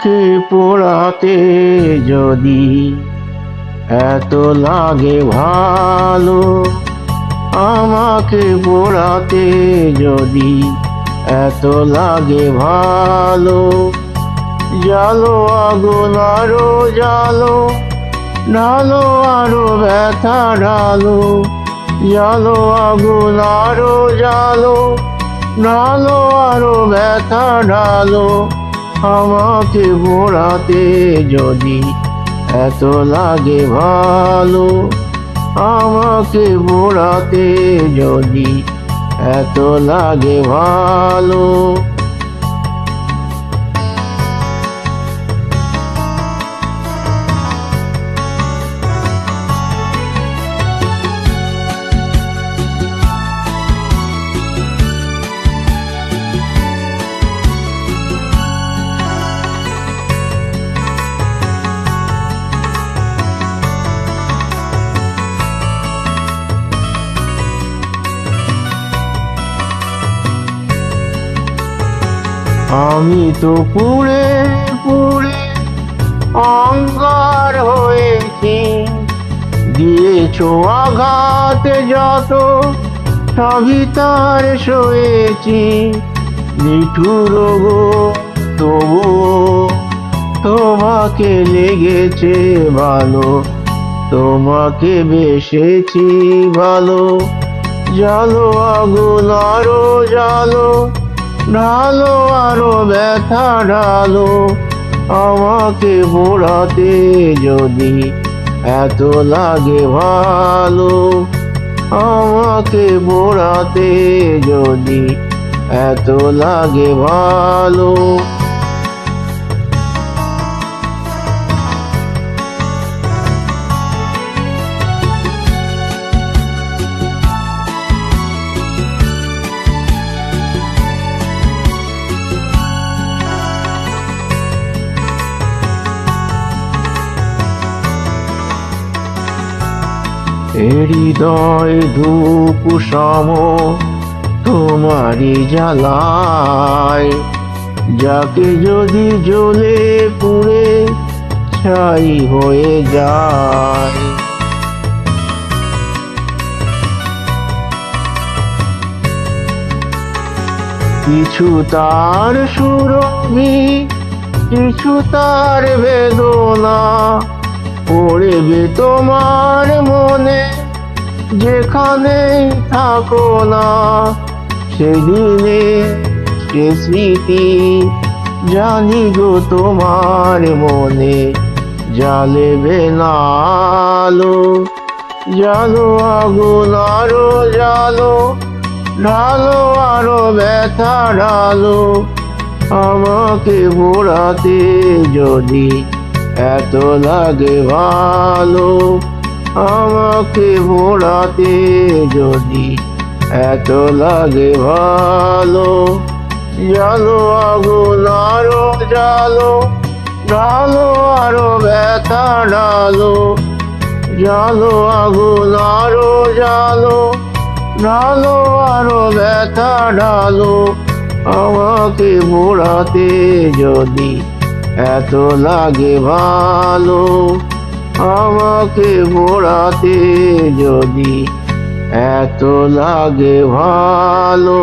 আমাকে পোড়াতে যদি এত লাগে ভালো, আমাকে পোড়াতে যদি এত লাগে ভালো, জালো আগুন আরো জালো, ঢালো আরো ব্যথা ঢালো, জালো আগুন আরো জালো, ঢালো আরো ব্যথা ঢালো, আমাকে পোড়াতে যদি এত লাগে ভালো, আমাকে পোড়াতে যদি এত লাগে ভালো। আমি তো পুড়ে পুড়ে অঙ্গার হয়েছি, দিয়েছো আঘাত যত সবই তার সয়েছি, নিঠুর গো তবু তোমাকে লেগেছে ভালো, তোমাকে বেসেছি ভালো, জালো আগুন আরো জালো, ঢালো আরো ব্যথা ঢালো, আমাকে পোড়াতে যদি এত লাগে ভালো, আমাকে পোড়াতে যদি এত লাগে ভালো। হৃদয় ধূপ সম তোমারই জ্বালায়, যাকে যদি জ্বলে পুড়ে ছাই হয়ে যায়, কিছু তার সুরভি কিছু তার বেদনা, পড়বে তোমার মনে যেখানে থাকো না, সেদিনে সে স্মৃতি জানি গো তোমার মনে জ্বালবে না আলো, জালো আগুন আরো জালো, ঢালো আরো ব্যথা ঢালো, আমাকে পোড়াতে যদি এত লাগে ভালো, আমাকে পোড়াতে যদি এত লাগে ভালো, জালো আগুন আরো জালো, ঢালো আরো ব্যথা ঢালো, জালো আগুন আরো জালো, ঢালো আরো ব্যথা ঢালো, আমাকে পোড়াতে যদি এত লাগে ভালো, আমাকে পোড়াতে যদি এত লাগে ভালো।